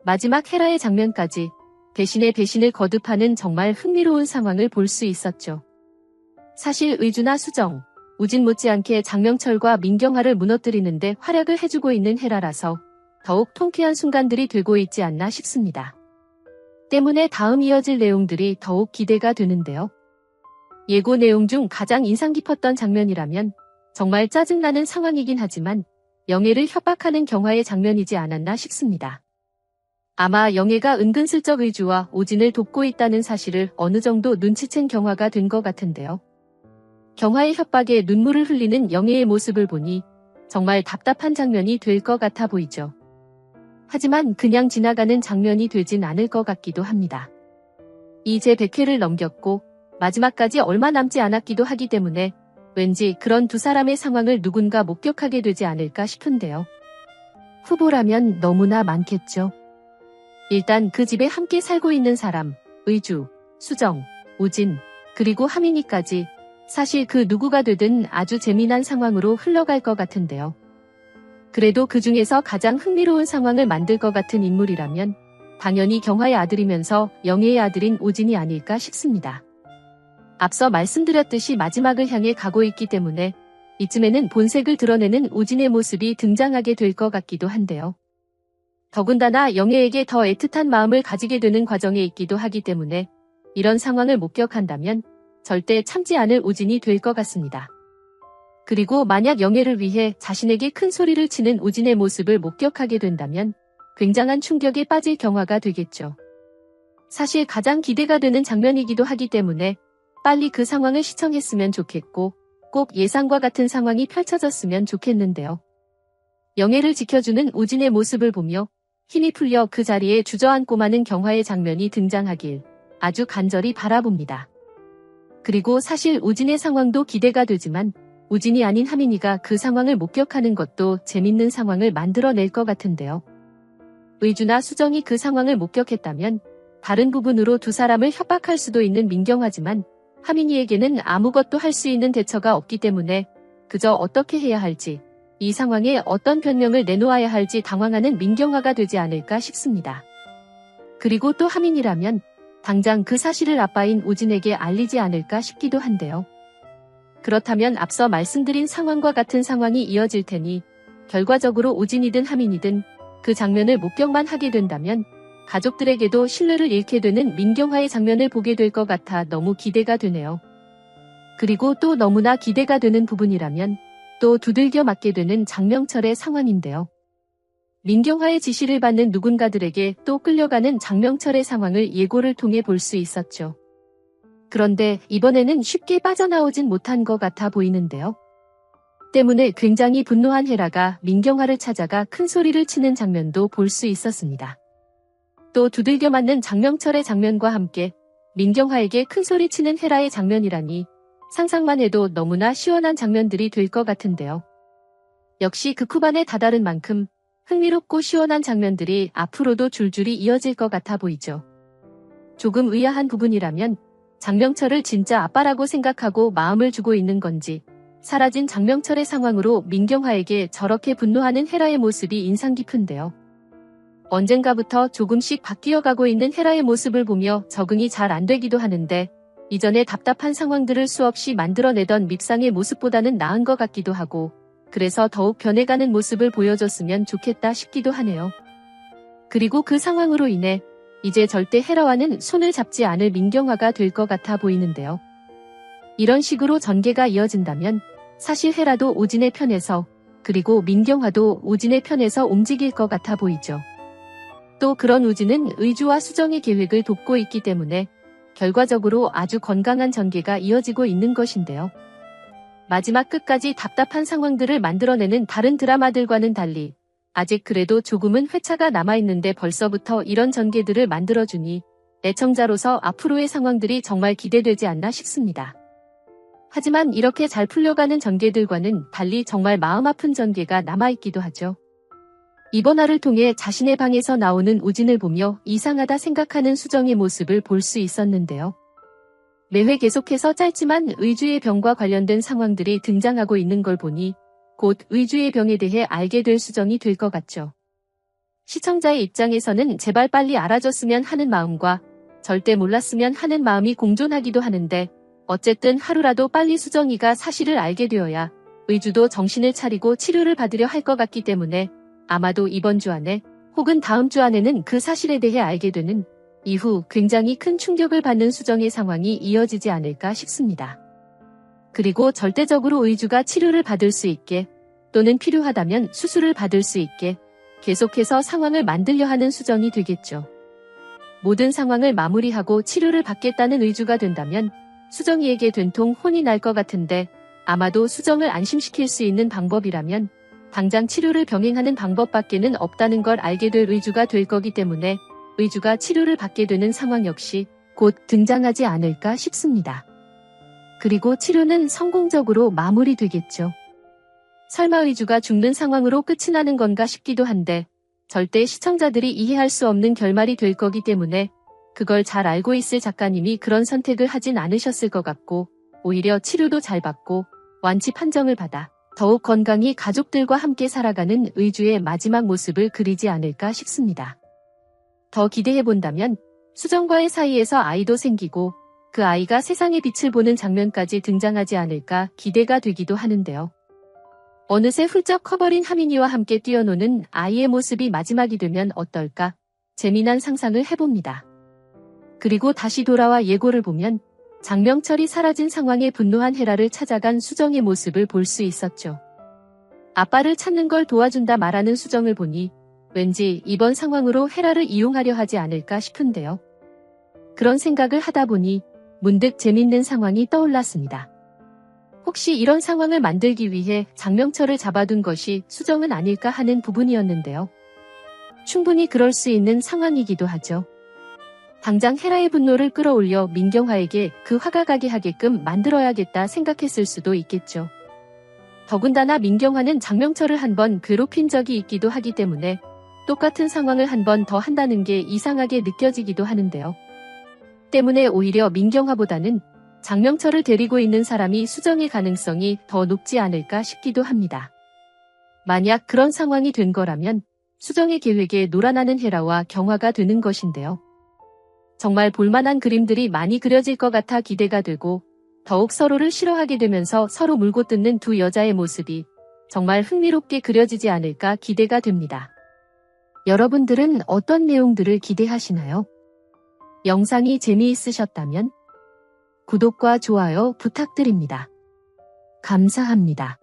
마지막 헤라의 장면까지 배신의 배신을 거듭하는 정말 흥미로운 상황을 볼 수 있었죠. 사실 의주나 수정, 우진 못지않게 장명철과 민경화를 무너뜨리는데 활약을 해주고 있는 헤라라서 더욱 통쾌한 순간들이 되고 있지 않나 싶습니다. 때문에 다음 이어질 내용들이 더욱 기대가 되는데요. 예고 내용 중 가장 인상 깊었던 장면이라면 정말 짜증나는 상황이긴 하지만 영애를 협박하는 경화의 장면이지 않았나 싶습니다. 아마 영애가 은근슬쩍 의주와 오진을 돕고 있다는 사실을 어느 정도 눈치챈 경화가 된 것 같은데요. 경화의 협박에 눈물을 흘리는 영애의 모습을 보니 정말 답답한 장면이 될 것 같아 보이죠. 하지만 그냥 지나가는 장면이 되진 않을 것 같기도 합니다. 이제 100회를 넘겼고 마지막까지 얼마 남지 않았기도 하기 때문에 왠지 그런 두 사람의 상황을 누군가 목격하게 되지 않을까 싶은데요. 후보라면 너무나 많겠죠. 일단 그 집에 함께 살고 있는 사람, 의주, 수정, 오진, 그리고 하민이까지 사실 그 누구가 되든 아주 재미난 상황으로 흘러갈 것 같은데요. 그래도 그 중에서 가장 흥미로운 상황을 만들 것 같은 인물이라면 당연히 경화의 아들이면서 영애의 아들인 오진이 아닐까 싶습니다. 앞서 말씀드렸듯이 마지막을 향해 가고 있기 때문에 이쯤에는 본색을 드러내는 오진의 모습이 등장하게 될 것 같기도 한데요. 더군다나 영애에게 더 애틋한 마음을 가지게 되는 과정에 있기도 하기 때문에 이런 상황을 목격한다면 절대 참지 않을 오진이 될 것 같습니다. 그리고 만약 영애를 위해 자신에게 큰 소리를 치는 오진의 모습을 목격하게 된다면 굉장한 충격에 빠질 경화가 되겠죠. 사실 가장 기대가 되는 장면이기도 하기 때문에 빨리 그 상황을 시청했으면 좋겠고 꼭 예상과 같은 상황이 펼쳐졌으면 좋겠는데요. 영애를 지켜주는 오진의 모습을 보며 힘이 풀려 그 자리에 주저앉고 마는 경화의 장면이 등장하길 아주 간절히 바라봅니다. 그리고 사실 오진의 상황도 기대가 되지만 오진이 아닌 하민이가 그 상황을 목격하는 것도 재밌는 상황을 만들어낼 것 같은데요. 의주나 수정이 그 상황을 목격했다면 다른 부분으로 두 사람을 협박할 수도 있는 민경화지만 하민이에게는 아무것도 할 수 있는 대처가 없기 때문에 그저 어떻게 해야 할지, 이 상황에 어떤 변명을 내놓아야 할지 당황하는 민경화가 되지 않을까 싶습니다. 그리고 또 하민이라면 당장 그 사실을 아빠인 오진에게 알리지 않을까 싶기도 한데요. 그렇다면 앞서 말씀드린 상황과 같은 상황이 이어질 테니 결과적으로 오진이든 하민이든 그 장면을 목격만 하게 된다면 가족들에게도 신뢰를 잃게 되는 민경화의 장면을 보게 될 것 같아 너무 기대가 되네요. 그리고 또 너무나 기대가 되는 부분이라면 또 두들겨 맞게 되는 장명철의 상황인데요. 민경화의 지시를 받는 누군가들에게 또 끌려가는 장명철의 상황을 예고를 통해 볼 수 있었죠. 그런데 이번에는 쉽게 빠져나오진 못한 것 같아 보이는데요. 때문에 굉장히 분노한 헤라가 민경화를 찾아가 큰 소리를 치는 장면도 볼 수 있었습니다. 또 두들겨 맞는 장명철의 장면과 함께 민경화에게 큰 소리 치는 헤라의 장면이라니 상상만 해도 너무나 시원한 장면들이 될 것 같은데요. 역시 극후반에 다다른 만큼 흥미롭고 시원한 장면들이 앞으로도 줄줄이 이어질 것 같아 보이죠. 조금 의아한 부분이라면 장명철을 진짜 아빠라고 생각하고 마음을 주고 있는 건지 사라진 장명철의 상황으로 민경화에게 저렇게 분노하는 헤라의 모습이 인상 깊은데요. 언젠가부터 조금씩 바뀌어가고 있는 헤라의 모습을 보며 적응이 잘 안 되기도 하는데 이전에 답답한 상황들을 수없이 만들어내던 밉상의 모습보다는 나은 것 같기도 하고 그래서 더욱 변해가는 모습을 보여줬으면 좋겠다 싶기도 하네요. 그리고 그 상황으로 인해 이제 절대 헤라와는 손을 잡지 않을 민경화가 될 것 같아 보이는데요. 이런 식으로 전개가 이어진다면 사실 헤라도 오진의 편에서 그리고 민경화도 오진의 편에서 움직일 것 같아 보이죠. 또 그런 오진은 의주와 수정의 계획을 돕고 있기 때문에 결과적으로 아주 건강한 전개가 이어지고 있는 것인데요. 마지막 끝까지 답답한 상황들을 만들어내는 다른 드라마들과는 달리 아직 그래도 조금은 회차가 남아있는데 벌써부터 이런 전개들을 만들어주니 애청자로서 앞으로의 상황들이 정말 기대되지 않나 싶습니다. 하지만 이렇게 잘 풀려가는 전개들과는 달리 정말 마음 아픈 전개가 남아있기도 하죠. 이번 화를 통해 자신의 방에서 나오는 오진을 보며 이상하다 생각하는 수정의 모습을 볼 수 있었는데요. 매회 계속해서 짧지만 의주의 병과 관련된 상황들이 등장하고 있는 걸 보니 곧 의주의 병에 대해 알게 될 수정이 될 것 같죠. 시청자의 입장에서는 제발 빨리 알아줬으면 하는 마음과 절대 몰랐으면 하는 마음이 공존하기도 하는데 어쨌든 하루라도 빨리 수정이가 사실을 알게 되어야 의주도 정신을 차리고 치료를 받으려 할 것 같기 때문에 아마도 이번 주 안에 혹은 다음 주 안에는 그 사실에 대해 알게 되는 이후 굉장히 큰 충격을 받는 수정의 상황이 이어지지 않을까 싶습니다. 그리고 절대적으로 의주가 치료를 받을 수 있게 또는 필요하다면 수술을 받을 수 있게 계속해서 상황을 만들려 하는 수정이 되겠죠. 모든 상황을 마무리하고 치료를 받겠다는 의주가 된다면 수정이에게 된통 혼이 날 것 같은데 아마도 수정을 안심시킬 수 있는 방법이라면 당장 치료를 병행하는 방법밖에는 없다는 걸 알게 될 의주가 될 거기 때문에 의주가 치료를 받게 되는 상황 역시 곧 등장하지 않을까 싶습니다. 그리고 치료는 성공적으로 마무리되겠죠. 설마 의주가 죽는 상황으로 끝이 나는 건가 싶기도 한데 절대 시청자들이 이해할 수 없는 결말이 될 거기 때문에 그걸 잘 알고 있을 작가님이 그런 선택을 하진 않으셨을 것 같고 오히려 치료도 잘 받고 완치 판정을 받아 더욱 건강히 가족들과 함께 살아가는 의주의 마지막 모습을 그리지 않을까 싶습니다. 더 기대해본다면 수정과의 사이에서 아이도 생기고 그 아이가 세상의 빛을 보는 장면까지 등장하지 않을까 기대가 되기도 하는데요. 어느새 훌쩍 커버린 하민이와 함께 뛰어노는 아이의 모습이 마지막이 되면 어떨까 재미난 상상을 해봅니다. 그리고 다시 돌아와 예고를 보면 장명철이 사라진 상황에 분노한 헤라를 찾아간 수정의 모습을 볼 수 있었죠. 아빠를 찾는 걸 도와준다 말하는 수정을 보니 왠지 이번 상황으로 헤라를 이용하려 하지 않을까 싶은데요. 그런 생각을 하다 보니 문득 재밌는 상황이 떠올랐습니다. 혹시 이런 상황을 만들기 위해 장명철을 잡아둔 것이 수정은 아닐까 하는 부분이었는데요. 충분히 그럴 수 있는 상황이기도 하죠. 당장 헤라의 분노를 끌어올려 민경화에게 그 화가 가게 하게끔 만들어야겠다 생각했을 수도 있겠죠. 더군다나 민경화는 장명철을 한 번 괴롭힌 적이 있기도 하기 때문에 똑같은 상황을 한 번 더 한다는 게 이상하게 느껴지기도 하는데요. 때문에 오히려 민경화보다는 장명철을 데리고 있는 사람이 수정의 가능성이 더 높지 않을까 싶기도 합니다. 만약 그런 상황이 된 거라면 수정의 계획에 놀아나는 헤라와 경화가 되는 것인데요. 정말 볼만한 그림들이 많이 그려질 것 같아 기대가 되고 더욱 서로를 싫어하게 되면서 서로 물고 뜯는 두 여자의 모습이 정말 흥미롭게 그려지지 않을까 기대가 됩니다. 여러분들은 어떤 내용들을 기대하시나요? 영상이 재미있으셨다면 구독과 좋아요 부탁드립니다. 감사합니다.